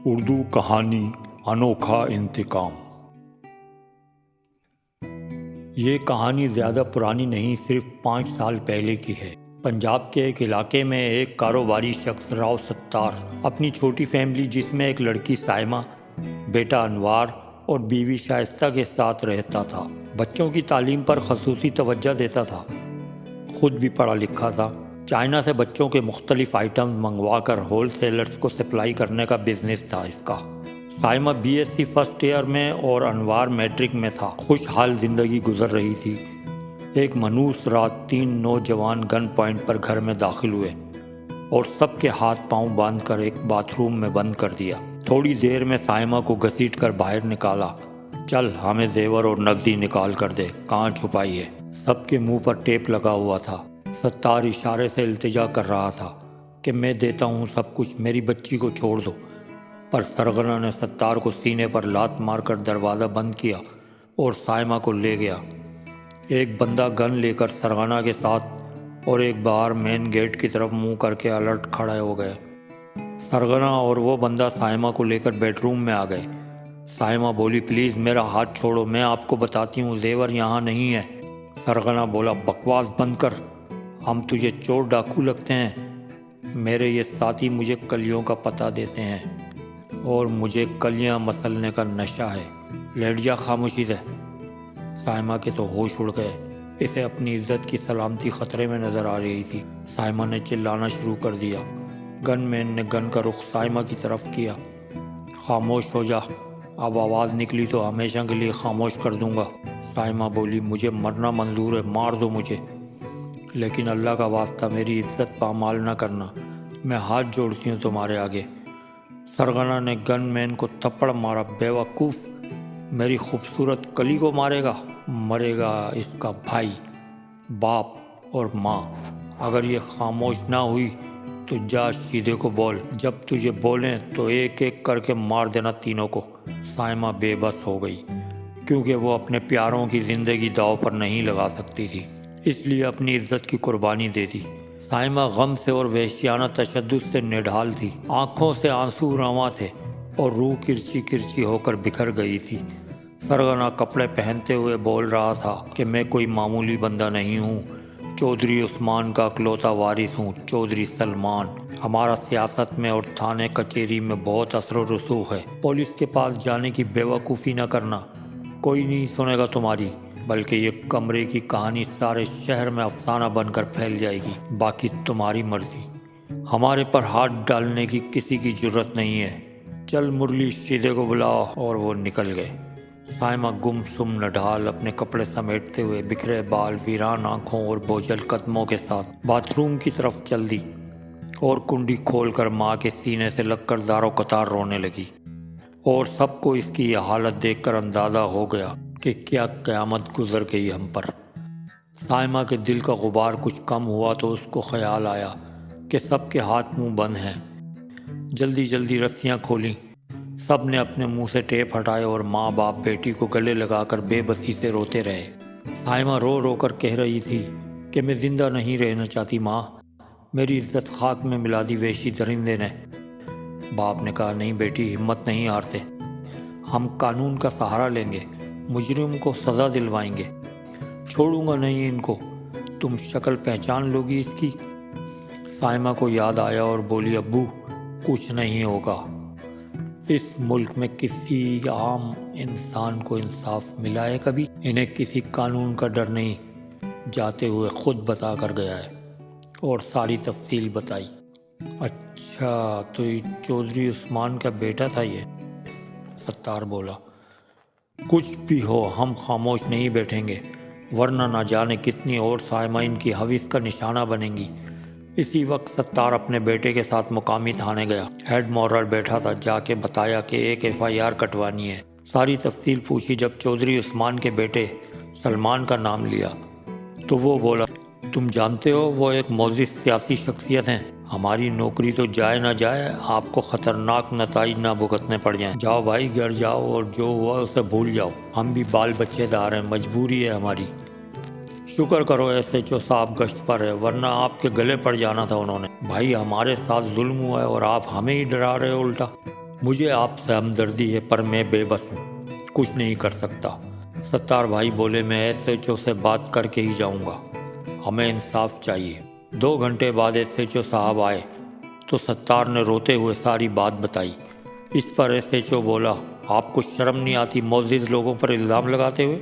اردو کہانی انوکھا انتقام۔ یہ کہانی زیادہ پرانی نہیں، صرف 5 سال پہلے کی ہے۔ پنجاب کے ایک علاقے میں ایک کاروباری شخص راؤ ستار اپنی چھوٹی فیملی، جس میں ایک لڑکی سائمہ، بیٹا انوار اور بیوی شائستہ کے ساتھ رہتا تھا۔ بچوں کی تعلیم پر خصوصی توجہ دیتا تھا، خود بھی پڑھا لکھا تھا۔ چائنا سے بچوں کے مختلف آئٹم منگوا کر ہول سیلرز کو سپلائی کرنے کا بزنس تھا اس کا۔ سائمہ BSc فرسٹ ایئر میں اور انوار میٹرک میں تھا۔ خوشحال زندگی گزر رہی تھی۔ ایک منحوس رات 3 نوجوان گن پوائنٹ پر گھر میں داخل ہوئے اور سب کے ہاتھ پاؤں باندھ کر ایک باتھ روم میں بند کر دیا۔ تھوڑی دیر میں سائمہ کو گھسیٹ کر باہر نکالا۔ چل ہمیں زیور اور نقدی نکال کر دے، کہاں چھپائی ہے؟ سب کے منہ پر ٹیپ لگا ہوا تھا۔ ستار اشارے سے التجا کر رہا تھا کہ میں دیتا ہوں سب کچھ، میری بچی کو چھوڑ دو، پر سرغنہ نے ستار کو سینے پر لات مار کر دروازہ بند کیا اور سائمہ کو لے گیا۔ ایک بندہ گن لے کر سرغنہ کے ساتھ اور ایک باہر مین گیٹ کی طرف منہ کر کے الرٹ کھڑے ہو گئے۔ سرغنہ اور وہ بندہ سائمہ کو لے کر بیڈ روم میں آ گئے۔ سائمہ بولی، پلیز میرا ہاتھ چھوڑو، میں آپ کو بتاتی ہوں زیور یہاں نہیں ہے۔ سرغنہ بولا، بکواس بند کر، ہم تجھے چور ڈاکو لگتے ہیں؟ میرے یہ ساتھی مجھے کلیوں کا پتہ دیتے ہیں اور مجھے کلیاں مسلنے کا نشہ ہے، لیٹ جا خاموشی سے۔ سائمہ کے تو ہوش اڑ گئے، اسے اپنی عزت کی سلامتی خطرے میں نظر آ رہی تھی۔ سائمہ نے چلانا شروع کر دیا۔ گن مین نے گن کا رخ سائمہ کی طرف کیا۔ خاموش ہو جا، اب آواز نکلی تو ہمیشہ کے لیے خاموش کر دوں گا۔ سائمہ بولی، مجھے مرنا منظور ہے، مار دو مجھے، لیکن اللہ کا واسطہ میری عزت پامال نہ کرنا، میں ہاتھ جوڑتی ہوں تمہارے آگے۔ سرغنہ نے گن مین کو تھپڑ مارا۔ بے وقوف، میری خوبصورت کلی کو مارے گا؟ مرے گا اس کا بھائی، باپ اور ماں۔ اگر یہ خاموش نہ ہوئی تو جا شیدے کو بول، جب تجھے بولیں تو ایک ایک کر کے مار دینا تینوں کو۔ سائمہ بے بس ہو گئی، کیونکہ وہ اپنے پیاروں کی زندگی داؤ پر نہیں لگا سکتی تھی، اس لیے اپنی عزت کی قربانی دے دی۔ سائمہ غم سے اور وحشیانہ تشدد سے نڈھال تھی، آنکھوں سے آنسو رواں تھے اور روح کرچی کرچی ہو کر بکھر گئی تھی۔ سرغنہ کپڑے پہنتے ہوئے بول رہا تھا کہ میں کوئی معمولی بندہ نہیں ہوں، چودھری عثمان کا اکلوتا وارث ہوں، چودھری سلمان۔ ہمارا سیاست میں اور تھانے کچہری میں بہت اثر و رسوخ ہے، پولیس کے پاس جانے کی بے وقوفی نہ کرنا، کوئی نہیں سنے گا تمہاری، بلکہ یہ کمرے کی کہانی سارے شہر میں افسانہ بن کر پھیل جائے گی، باقی تمہاری مرضی، ہمارے پر ہاتھ ڈالنے کی کسی کی جرت نہیں ہے۔ چل مرلی، شیدے کو بلاؤ۔ اور وہ نکل گئے۔ سائمہ گم سم نڈھال اپنے کپڑے سمیٹتے ہوئے، بکھرے بال، ویران آنکھوں اور بوجھل قدموں کے ساتھ باتھ روم کی طرف چل دی اور کنڈی کھول کر ماں کے سینے سے لگ کر زار و قطار رونے لگی، اور سب کو اس کی یہ حالت دیکھ کر اندازہ ہو گیا کہ کیا قیامت گزر گئی ہم پر۔ سائمہ کے دل کا غبار کچھ کم ہوا تو اس کو خیال آیا کہ سب کے ہاتھ منہ بند ہیں۔ جلدی جلدی رسیاں کھولیں، سب نے اپنے منہ سے ٹیپ ہٹائے اور ماں باپ بیٹی کو گلے لگا کر بے بسی سے روتے رہے۔ سائمہ رو رو کر کہہ رہی تھی کہ میں زندہ نہیں رہنا چاہتی ماں، میری عزت خاک میں ملا دی وحشی درندے نے۔ باپ نے کہا، نہیں بیٹی، ہمت نہیں ہارتے، ہم قانون کا سہارا لیں گے، مجرم کو سزا دلوائیں گے، چھوڑوں گا نہیں ان کو، تم شکل پہچان لوگی اس کی۔ سائمہ کو یاد آیا اور بولی، ابو کچھ نہیں ہوگا، اس ملک میں کسی عام انسان کو انصاف ملا ہے کبھی؟ انہیں کسی قانون کا ڈر نہیں، جاتے ہوئے خود بتا کر گیا ہے، اور ساری تفصیل بتائی۔ اچھا، تو یہ چودھری عثمان کا بیٹا تھا یہ؟ ستار بولا۔ کچھ بھی ہو، ہم خاموش نہیں بیٹھیں گے، ورنہ نہ جانے کتنی اور سائمہ ان کی حوث کا نشانہ بنیں گی۔ اسی وقت ستار اپنے بیٹے کے ساتھ مقامی تھانے گیا۔ ہیڈ مورر بیٹھا تھا، جا کے بتایا کہ ایک FIR کٹوانی ہے۔ ساری تفصیل پوچھی۔ جب چودھری عثمان کے بیٹے سلمان کا نام لیا تو وہ بولا، تم جانتے ہو وہ ایک معزز سیاسی شخصیت ہیں، ہماری نوکری تو جائے نہ جائے، آپ کو خطرناک نتائج نہ بھگتنے پڑ جائیں۔ جاؤ بھائی، گھر جاؤ اور جو ہوا اسے بھول جاؤ، ہم بھی بال بچے دار ہیں، مجبوری ہے ہماری۔ شکر کرو SHO صاحب گشت پر ہے، ورنہ آپ کے گلے پڑ جانا تھا انہوں نے۔ بھائی، ہمارے ساتھ ظلم ہوا ہے اور آپ ہمیں ہی ڈرا رہے ہو الٹا۔ مجھے آپ سے ہمدردی ہے پر میں بے بس ہوں، کچھ نہیں کر سکتا۔ ستار بھائی بولے میں ایس ایچ او سے بات کر کے ہی جاؤں گا، ہمیں انصاف چاہیے۔ 2 گھنٹے بعد ایس ایچ او صاحب آئے تو ستار نے روتے ہوئے ساری بات بتائی۔ اس پر ایس ایچ او بولا، آپ کو شرم نہیں آتی معزز لوگوں پر الزام لگاتے ہوئے؟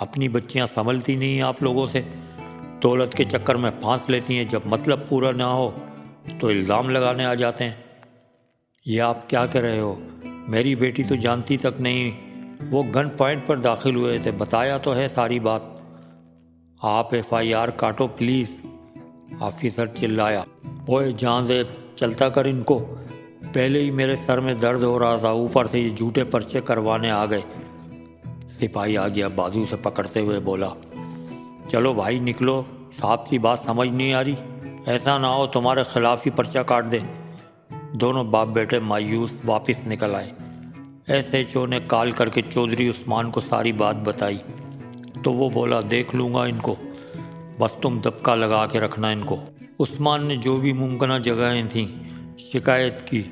اپنی بچیاں سنبھلتی نہیں آپ لوگوں سے، دولت کے چکر میں پھانس لیتی ہیں، جب مطلب پورا نہ ہو تو الزام لگانے آ جاتے ہیں۔ یہ آپ کیا کہہ رہے ہو؟ میری بیٹی تو جانتی تک نہیں، وہ گن پوائنٹ پر داخل ہوئے تھے، بتایا تو ہے ساری بات۔ آپ ایف آئی آر کاٹو پلیز، آفیسر چلایا۔ اوئے جہاں زیب چلتا کر ان کو، پہلے ہی میرے سر میں درد ہو رہا تھا، اوپر سے یہ جھوٹے پرچے کروانے آ گئے۔ سپاہی آ گیا بازو سے پکڑتے ہوئے بولا، چلو بھائی نکلو، صاحب کی بات سمجھ نہیں آ رہی، ایسا نہ ہو تمہارے خلاف ہی پرچہ کاٹ دے۔ دونوں باپ بیٹے مایوس واپس نکل آئے۔ ایس ایچ او نے کال کر کے چودھری عثمان کو ساری بات بتائی تو وہ بولا، دیکھ لوں گا ان کو، بس تم دبکا لگا کے رکھنا ان کو۔ عثمان نے جو بھی ممکنہ جگہیں تھیں شکایت کی،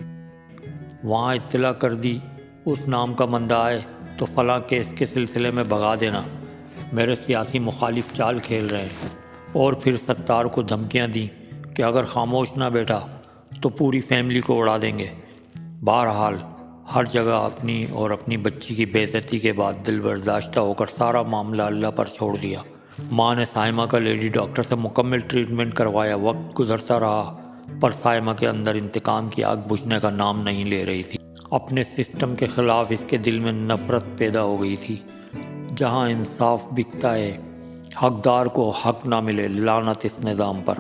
وہاں اطلاع کر دی، اس نام کا بندہ آئے تو فلاں کیس کے سلسلے میں بھگا دینا، میرے سیاسی مخالف چال کھیل رہے ہیں۔ اور پھر ستار کو دھمکیاں دیں کہ اگر خاموش نہ بیٹھا تو پوری فیملی کو اڑا دیں گے۔ بہرحال ہر جگہ اپنی اور اپنی بچی کی بے عزتی کے بعد دل برداشتہ ہو کر سارا معاملہ اللہ پر چھوڑ دیا۔ ماں نے سائمہ کا لیڈی ڈاکٹر سے مکمل ٹریٹمنٹ کروایا۔ وقت گزرتا رہا پر سائمہ کے اندر انتقام کی آگ بجھنے کا نام نہیں لے رہی تھی۔ اپنے سسٹم کے خلاف اس کے دل میں نفرت پیدا ہو گئی تھی۔ جہاں انصاف بکتا ہے، حقدار کو حق نہ ملے، لعنت اس نظام پر۔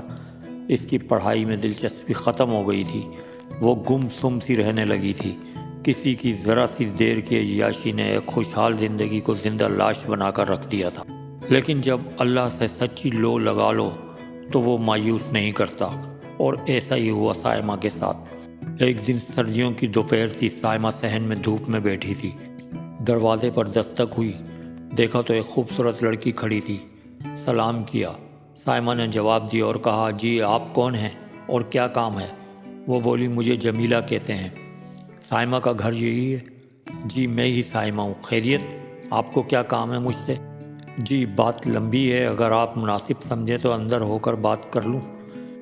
اس کی پڑھائی میں دلچسپی ختم ہو گئی تھی، وہ گم سم سی رہنے لگی تھی۔ کسی کی ذرا سی دیر کی عیاشی نے ایک خوشحال زندگی کو زندہ لاش بنا کر رکھ دیا تھا۔ لیکن جب اللہ سے سچی لو لگا لو تو وہ مایوس نہیں کرتا، اور ایسا ہی ہوا سائمہ کے ساتھ۔ ایک دن سردیوں کی دوپہر تھی، سائمہ صحن میں دھوپ میں بیٹھی تھی۔ دروازے پر دستک ہوئی، دیکھا تو ایک خوبصورت لڑکی کھڑی تھی۔ سلام کیا، سائمہ نے جواب دیا اور کہا، جی آپ کون ہیں اور کیا کام ہے؟ وہ بولی، مجھے جمیلہ کہتے ہیں۔ سائمہ کا گھر یہی ہے؟ جی میں ہی سائمہ ہوں، خیریت؟ آپ کو کیا کام ہے مجھ سے؟ جی بات لمبی ہے، اگر آپ مناسب سمجھیں تو اندر ہو کر بات کر لوں۔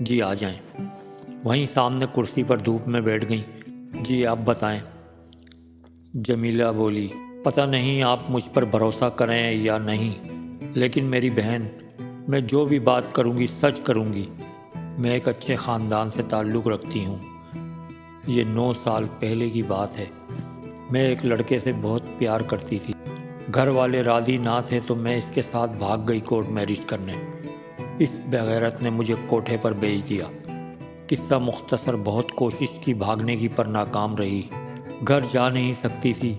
جی آ جائیں۔ وہیں سامنے کرسی پر دھوپ میں بیٹھ گئیں۔ جی آپ بتائیں۔ جمیلہ بولی، پتہ نہیں آپ مجھ پر بھروسہ کریں یا نہیں، لیکن میری بہن، میں جو بھی بات کروں گی سچ کروں گی۔ میں ایک اچھے خاندان سے تعلق رکھتی ہوں۔ یہ 9 سال پہلے کی بات ہے۔ میں ایک لڑکے سے بہت پیار کرتی تھی، گھر والے راضی نہ تھے تو میں اس کے ساتھ بھاگ گئی کورٹ میرج کرنے۔ اس بغیرت نے مجھے کوٹھے پر بھیج دیا۔ قصہ مختصر، بہت کوشش کی بھاگنے کی پر ناکام رہی، گھر جا نہیں سکتی تھی،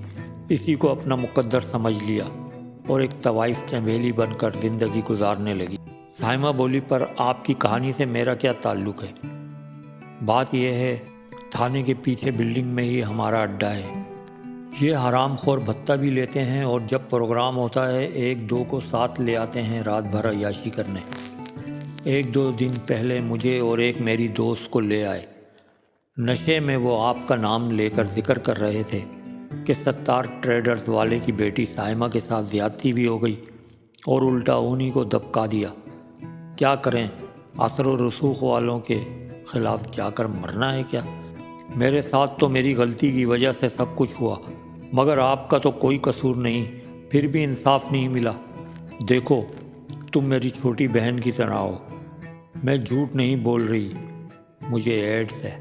اسی کو اپنا مقدر سمجھ لیا اور ایک طوائف چنبیلی بن کر زندگی گزارنے لگی۔ سائمہ بولی، پر آپ کی کہانی سے میرا کیا تعلق ہے؟ بات یہ ہے، تھانے کے پیچھے بلڈنگ میں ہی ہمارا اڈا ہے۔ یہ حرام خور بھتہ بھی لیتے ہیں اور جب پروگرام ہوتا ہے 1-2 کو ساتھ لے آتے ہیں رات بھر عیاشی کرنے۔ 1-2 دن پہلے مجھے اور ایک میری دوست کو لے آئے۔ نشے میں وہ آپ کا نام لے کر ذکر کر رہے تھے کہ ستار ٹریڈرز والے کی بیٹی سائمہ کے ساتھ زیادتی بھی ہو گئی اور الٹا انہی کو دبکا دیا۔ کیا کریں، اثر و رسوخ والوں کے خلاف جا کر مرنا ہے کیا؟ میرے ساتھ تو میری غلطی کی وجہ سے سب کچھ ہوا، مگر آپ کا تو کوئی قصور نہیں، پھر بھی انصاف نہیں ملا۔ دیکھو تم میری چھوٹی بہن کی طرح ہو، میں جھوٹ نہیں بول رہی، مجھے ایڈس ہے،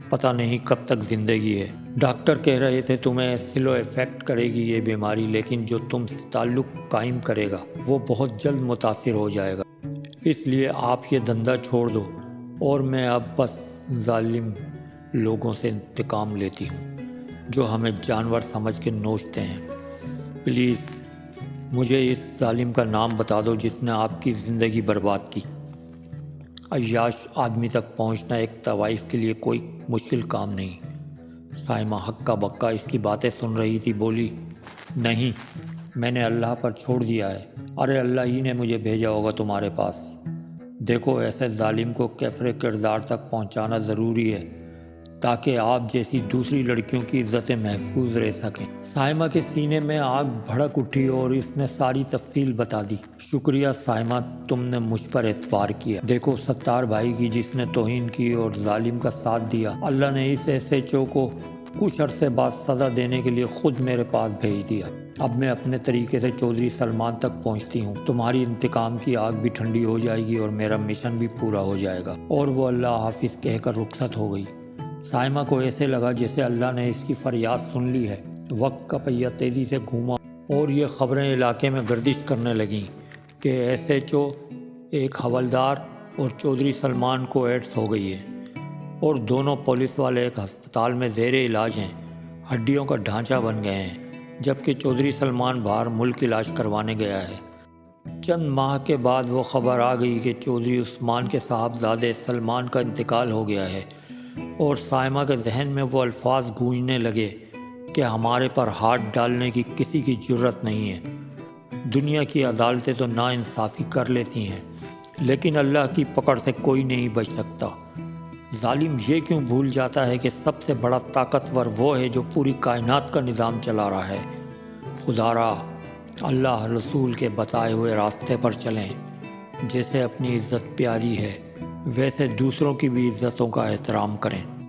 پتہ نہیں کب تک زندگی ہے۔ ڈاکٹر کہہ رہے تھے تمہیں سلو افیکٹ کرے گی یہ بیماری، لیکن جو تم سے تعلق قائم کرے گا وہ بہت جلد متاثر ہو جائے گا، اس لیے آپ یہ دھندا چھوڑ دو، اور میں اب بس ظالم لوگوں سے انتقام لیتی ہوں جو ہمیں جانور سمجھ کے نوچتے ہیں۔ پلیز مجھے اس ظالم کا نام بتا دو جس نے آپ کی زندگی برباد کی۔ عیاش آدمی تک پہنچنا ایک طوائف کے لیے کوئی مشکل کام نہیں۔ سائمہ ہکا بکا اس کی باتیں سن رہی تھی، بولی، نہیں میں نے اللہ پر چھوڑ دیا ہے، ارے اللہ ہی نے مجھے بھیجا ہوگا تمہارے پاس۔ دیکھو ایسے ظالم کو کیفر کردار تک پہنچانا ضروری ہے، تاکہ آپ جیسی دوسری لڑکیوں کی عزتیں محفوظ رہ سکیں۔ سائمہ کے سینے میں آگ بھڑک اٹھی اور اس نے ساری تفصیل بتا دی۔ شکریہ سائمہ، تم نے مجھ پر اعتبار کیا۔ دیکھو ستار بھائی کی جس نے توہین کی اور ظالم کا ساتھ دیا، اللہ نے اس SHO کو کچھ عرصے بعد سزا دینے کے لیے خود میرے پاس بھیج دیا۔ اب میں اپنے طریقے سے چودھری سلمان تک پہنچتی ہوں۔ تمہاری انتقام کی آگ بھی ٹھنڈی ہو جائے گی اور میرا مشن بھی پورا ہو جائے گا۔ اور وہ اللہ حافظ کہہ کر رخصت ہو گئی۔ سائمہ کو ایسے لگا جیسے اللہ نے اس کی فریاد سن لی ہے۔ وقت کا پہیہ تیزی سے گھوما اور یہ خبریں علاقے میں گردش کرنے لگیں کہ SHO، ایک حوالدار اور چودھری سلمان کو ایڈس ہو گئی ہے اور دونوں پولیس والے ایک ہسپتال میں زیر علاج ہیں، ہڈیوں کا ڈھانچہ بن گئے ہیں، جبکہ چودھری سلمان باہر ملک علاج کروانے گیا ہے۔ چند ماہ کے بعد وہ خبر آ گئی کہ چودھری عثمان کے صاحبزادے سلمان کا انتقال ہو گیا ہے، اور سائمہ کے ذہن میں وہ الفاظ گونجنے لگے کہ ہمارے پر ہاتھ ڈالنے کی کسی کی جرت نہیں ہے۔ دنیا کی عدالتیں تو ناانصافی کر لیتی ہیں، لیکن اللہ کی پکڑ سے کوئی نہیں بچ سکتا۔ ظالم یہ کیوں بھول جاتا ہے کہ سب سے بڑا طاقتور وہ ہے جو پوری کائنات کا نظام چلا رہا ہے۔ خدا را، اللہ رسول کے بتائے ہوئے راستے پر چلیں۔ جیسے اپنی عزت پیاری ہے، ویسے دوسروں کی بھی عزتوں کا احترام کریں۔